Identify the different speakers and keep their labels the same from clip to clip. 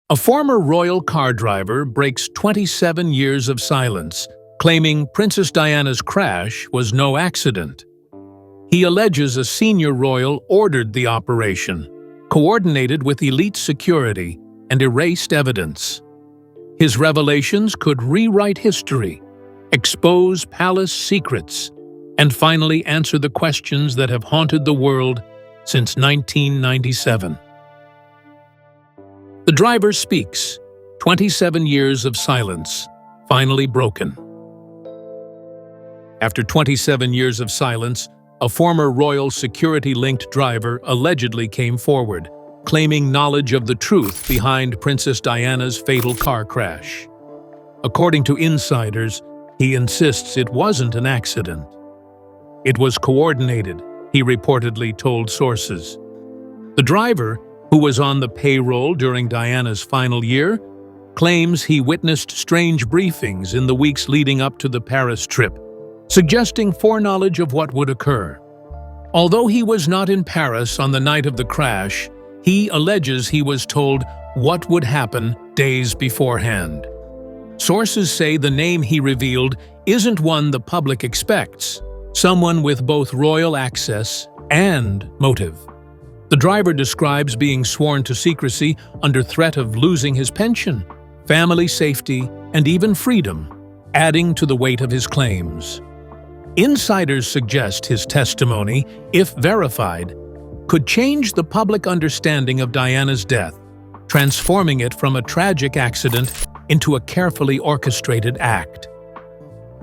Speaker 1: A former royal car driver breaks 27 years of silence, claiming Princess Diana's crash was no accident. He alleges a senior royal ordered the operation, coordinated with elite security, and erased evidence. His revelations could rewrite history, expose palace secrets, and finally answer the questions that have haunted the world since 1997. The driver speaks. 27 years of silence, finally broken. After 27 years of silence, a former royal security-linked driver allegedly came forward, claiming knowledge of the truth behind Princess Diana's fatal car crash. According to insiders, he insists it wasn't an accident. It was coordinated, he reportedly told sources. The driver, who was on the payroll during Diana's final year, claims he witnessed strange briefings in the weeks leading up to the Paris trip, suggesting foreknowledge of what would occur. Although he was not in Paris on the night of the crash, he alleges he was told what would happen days beforehand. Sources say the name he revealed isn't one the public expects, someone with both royal access and motive. The driver describes being sworn to secrecy under threat of losing his pension, family safety, and even freedom, adding to the weight of his claims. Insiders suggest his testimony, if verified, could change the public understanding of Diana's death, transforming it from a tragic accident into a carefully orchestrated act.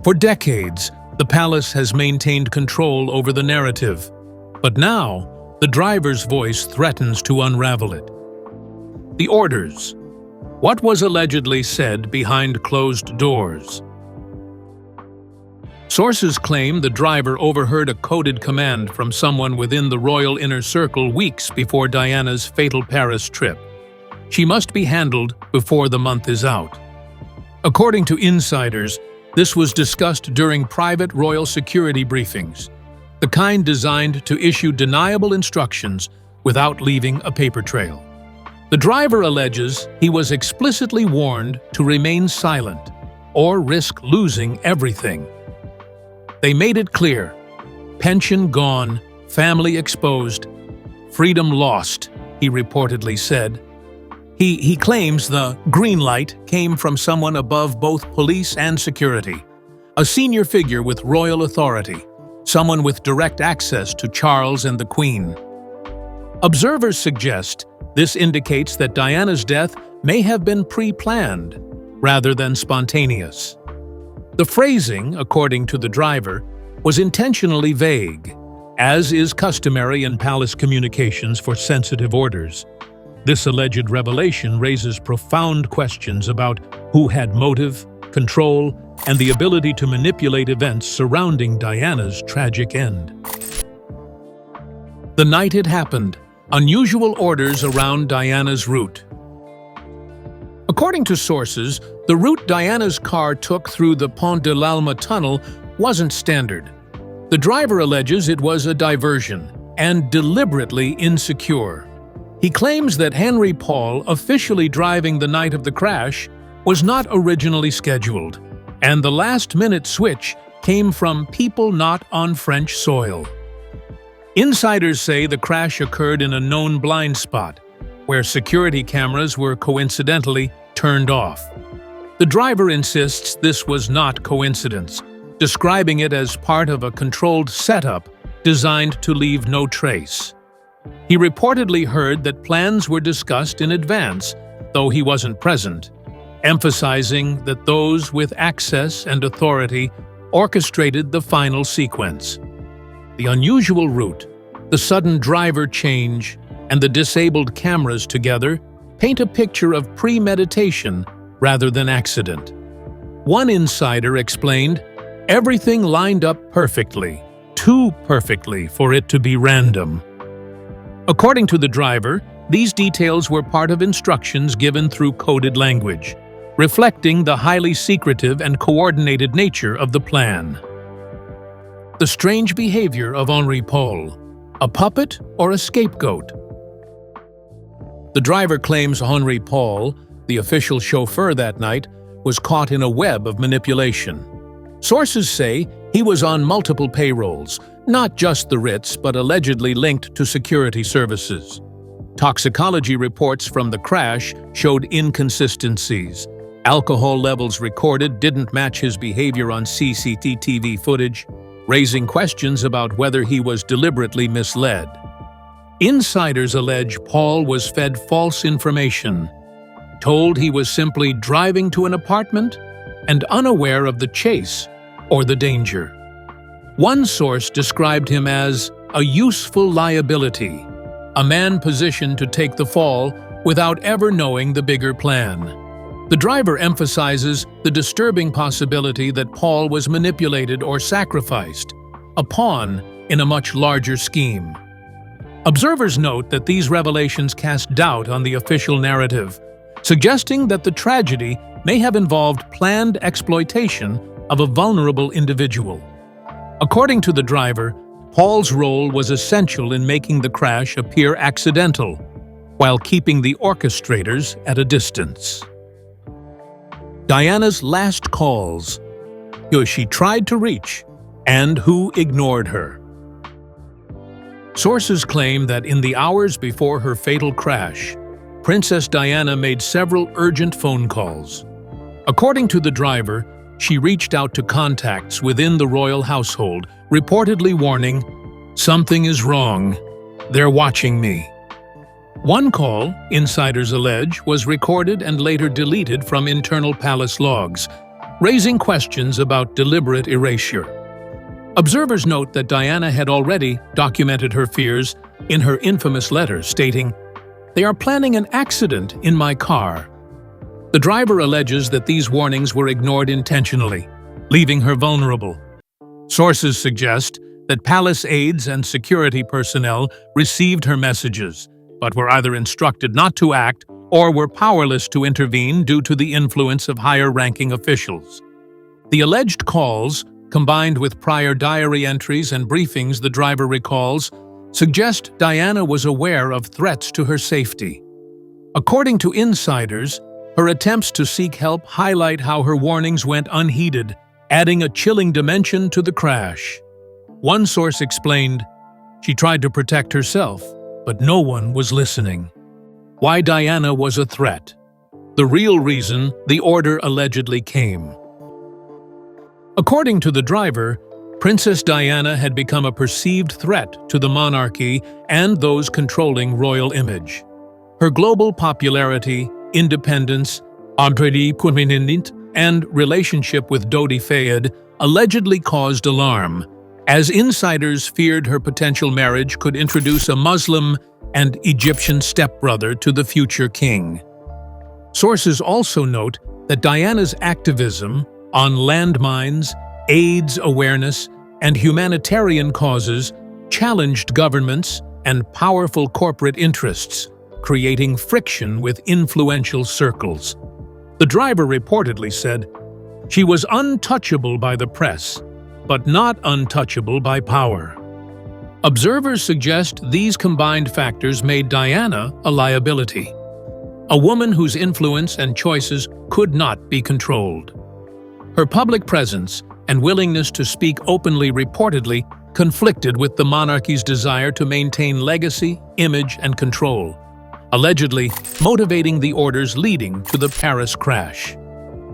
Speaker 1: For decades, the palace has maintained control over the narrative, but now, the driver's voice threatens to unravel it. The orders. What was allegedly said behind closed doors? Sources claim the driver overheard a coded command from someone within the royal inner circle weeks before Diana's fatal Paris trip. She must be handled before the month is out. According to insiders, this was discussed during private royal security briefings, the kind designed to issue deniable instructions without leaving a paper trail. The driver alleges he was explicitly warned to remain silent or risk losing everything. They made it clear: pension gone, family exposed, freedom lost, he reportedly said. He claims the green light came from someone above both police and security, a senior figure with royal authority, someone with direct access to Charles and the Queen. Observers suggest this indicates that Diana's death may have been pre-planned rather than spontaneous. The phrasing, according to the driver, was intentionally vague, as is customary in palace communications for sensitive orders. This alleged revelation raises profound questions about who had motive, control, and the ability to manipulate events surrounding Diana's tragic end. The night it happened, unusual orders around Diana's route. According to sources, the route Diana's car took through the Pont de l'Alma tunnel wasn't standard. The driver alleges it was a diversion and deliberately insecure. He claims that Henry Paul, officially driving the night of the crash, was not originally scheduled, and the last-minute switch came from people not on French soil. Insiders say the crash occurred in a known blind spot, where security cameras were coincidentally turned off. The driver insists this was not coincidence, describing it as part of a controlled setup designed to leave no trace. He reportedly heard that plans were discussed in advance, though he wasn't present, emphasizing that those with access and authority orchestrated the final sequence. The unusual route, the sudden driver change, and the disabled cameras together paint a picture of premeditation rather than accident. One insider explained, "Everything lined up perfectly, too perfectly for it to be random." According to the driver, these details were part of instructions given through coded language, reflecting the highly secretive and coordinated nature of the plan. The strange behavior of Henry Paul, a puppet or a scapegoat? The driver claims Henry Paul, The official chauffeur that night was caught in a web of manipulation. Sources say he was on multiple payrolls, not just the Ritz, but allegedly linked to security services. Toxicology reports from the crash showed inconsistencies. Alcohol levels recorded didn't match his behavior on CCTV footage, raising questions about whether he was deliberately misled. Insiders allege Paul was fed false information, told he was simply driving to an apartment, and unaware of the chase or the danger. One source described him as a useful liability, a man positioned to take the fall without ever knowing the bigger plan. The driver emphasizes the disturbing possibility that Paul was manipulated or sacrificed, a pawn in a much larger scheme. Observers note that these revelations cast doubt on the official narrative, suggesting that the tragedy may have involved planned exploitation of a vulnerable individual. According to the driver, Paul's role was essential in making the crash appear accidental, while keeping the orchestrators at a distance. Diana's last calls, who she tried to reach, and who ignored her. Sources claim that in the hours before her fatal crash, Princess Diana made several urgent phone calls. According to the driver, she reached out to contacts within the royal household, reportedly warning, "Something is wrong. They're watching me." One call, insiders allege, was recorded and later deleted from internal palace logs, raising questions about deliberate erasure. Observers note that Diana had already documented her fears in her infamous letter, stating, "They are planning an accident in my car." The driver alleges that these warnings were ignored intentionally, leaving her vulnerable. Sources suggest that palace aides and security personnel received her messages, but were either instructed not to act or were powerless to intervene due to the influence of higher-ranking officials. The alleged calls, combined with prior diary entries and briefings the driver recalls, suggest Diana was aware of threats to her safety. According to insiders, her attempts to seek help highlight how her warnings went unheeded, adding a chilling dimension to the crash. One source explained, "She tried to protect herself, but no one was listening." Why Diana was a threat. The real reason the order allegedly came. According to the driver, Princess Diana had become a perceived threat to the monarchy and those controlling royal image. Her global popularity, independence, and relationship with Dodi Fayed allegedly caused alarm, as insiders feared her potential marriage could introduce a Muslim and Egyptian stepbrother to the future king. Sources also note that Diana's activism on landmines, AIDS awareness, and humanitarian causes challenged governments and powerful corporate interests, creating friction with influential circles. The driver reportedly said, "She was untouchable by the press, but not untouchable by power." Observers suggest these combined factors made Diana a liability, a woman whose influence and choices could not be controlled. Her public presence and willingness to speak openly reportedly conflicted with the monarchy's desire to maintain legacy, image, and control, allegedly motivating the orders leading to the Paris crash.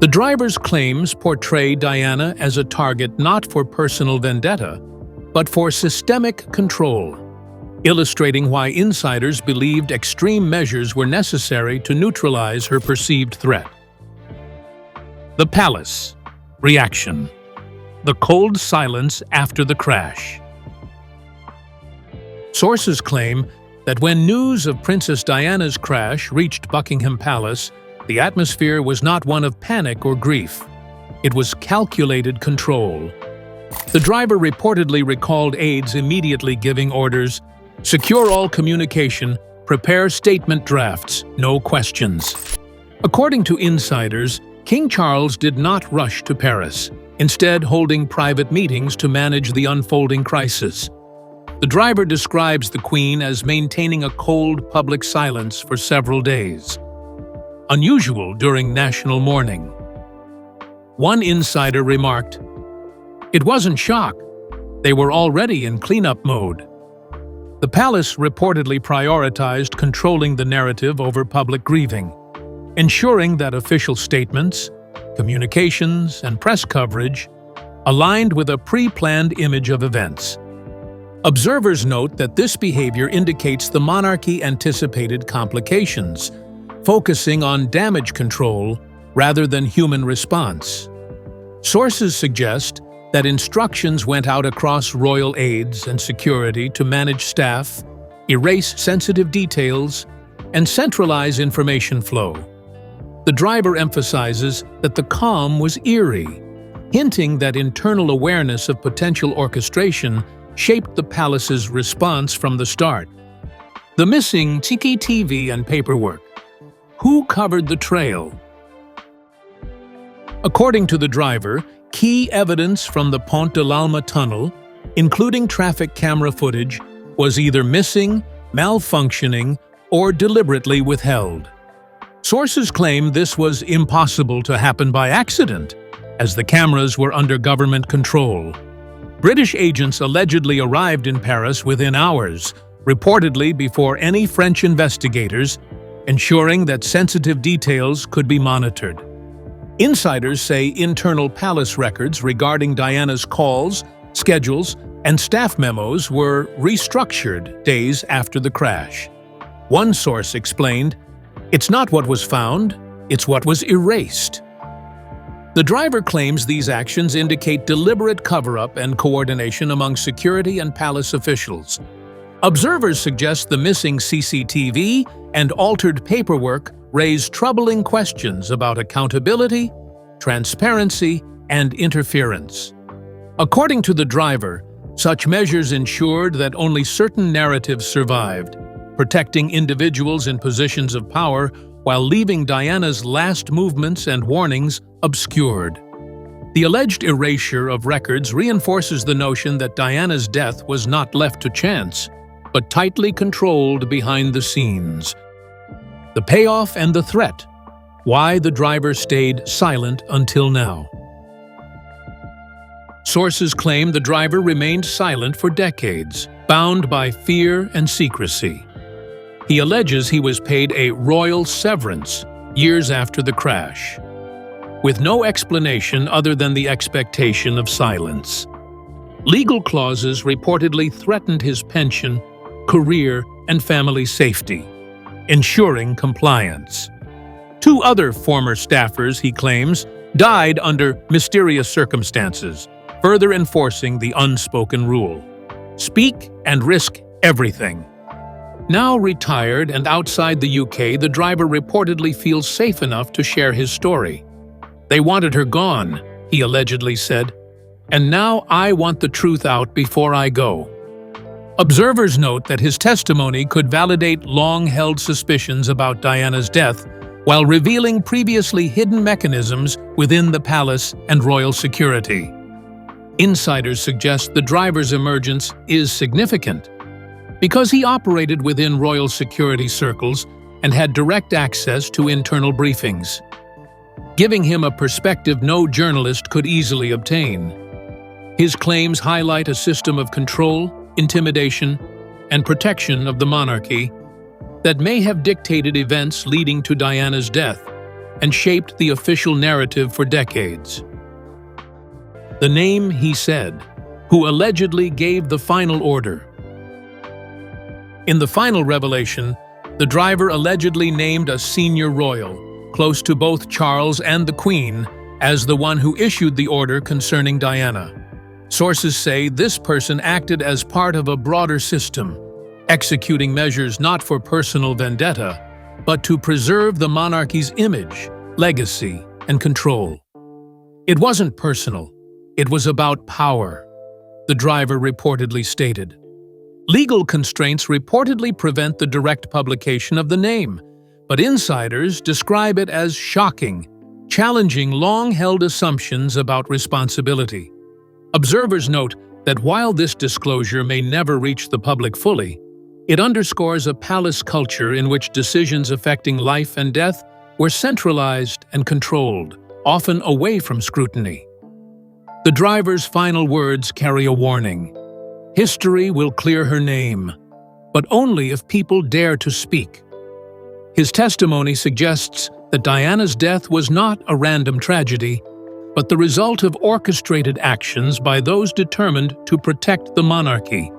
Speaker 1: The driver's claims portray Diana as a target not for personal vendetta, but for systemic control, illustrating why insiders believed extreme measures were necessary to neutralize her perceived threat. The palace. Reaction. The cold silence after the crash. Sources claim that when news of Princess Diana's crash reached Buckingham Palace, the atmosphere was not one of panic or grief. It was calculated control. The driver reportedly recalled aides immediately giving orders, "Secure all communication, prepare statement drafts, no questions." According to insiders, King Charles did not rush to Paris, instead holding private meetings to manage the unfolding crisis. The driver describes the Queen as maintaining a cold public silence for several days. unusual during national mourning. One insider remarked, "It wasn't shock. They were already in cleanup mode." The palace reportedly prioritized controlling the narrative over public grieving, ensuring that official statements, communications, and press coverage aligned with a pre-planned image of events. Observers note that this behavior indicates the monarchy anticipated complications, focusing on damage control rather than human response. Sources suggest that instructions went out across royal aides and security to manage staff, erase sensitive details, and centralize information flow. The driver emphasizes that the calm was eerie, hinting that internal awareness of potential orchestration shaped the palace's response from the start. The missing CCTV and paperwork. Who covered the trail? According to the driver, key evidence from the Pont de l'Alma tunnel, including traffic camera footage, was either missing, malfunctioning, or deliberately withheld. Sources claim this was impossible to happen by accident, as the cameras were under government control. British agents allegedly arrived in Paris within hours, reportedly before any French investigators, ensuring that sensitive details could be monitored. Insiders say internal palace records regarding Diana's calls, schedules, and staff memos were restructured days after the crash. One source explained, "It's not what was found, it's what was erased." The driver claims these actions indicate deliberate cover-up and coordination among security and palace officials. Observers suggest the missing CCTV and altered paperwork raise troubling questions about accountability, transparency, and interference. According to the driver, such measures ensured that only certain narratives survived, protecting individuals in positions of power while leaving Diana's last movements and warnings obscured. The alleged erasure of records reinforces the notion that Diana's death was not left to chance, but tightly controlled behind the scenes. The payoff and the threat. Why the driver stayed silent until now. Sources claim the driver remained silent for decades, bound by fear and secrecy. He alleges he was paid a royal severance years after the crash, with no explanation other than the expectation of silence. Legal clauses reportedly threatened his pension, career, and family safety, ensuring compliance. Two other former staffers, he claims, died under mysterious circumstances, further enforcing the unspoken rule: speak and risk everything. Now retired and outside the UK, the driver reportedly feels safe enough to share his story. "They wanted her gone," he allegedly said, "and now I want the truth out before I go." Observers note that his testimony could validate long-held suspicions about Diana's death while revealing previously hidden mechanisms within the palace and royal security. Insiders suggest the driver's emergence is significant because he operated within royal security circles and had direct access to internal briefings, giving him a perspective no journalist could easily obtain. His claims highlight a system of control, intimidation, and protection of the monarchy that may have dictated events leading to Diana's death and shaped the official narrative for decades. The name he said, who allegedly gave the final order. In the final revelation, the driver allegedly named a senior royal, close to both Charles and the Queen, as the one who issued the order concerning Diana. Sources say this person acted as part of a broader system, executing measures not for personal vendetta, but to preserve the monarchy's image, legacy, and control. It wasn't personal, it was about power, the driver reportedly stated. Legal constraints reportedly prevent the direct publication of the name, but insiders describe it as shocking, challenging long-held assumptions about responsibility. Observers note that while this disclosure may never reach the public fully, it underscores a palace culture in which decisions affecting life and death were centralized and controlled, often away from scrutiny. The driver's final words carry a warning. History will clear her name, but only if people dare to speak. His testimony suggests that Diana's death was not a random tragedy, but the result of orchestrated actions by those determined to protect the monarchy,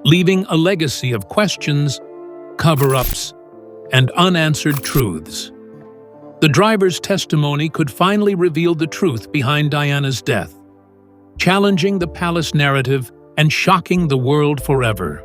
Speaker 1: leaving a legacy of questions, cover-ups, and unanswered truths. The driver's testimony could finally reveal the truth behind Diana's death, challenging the palace narrative and shocking the world forever.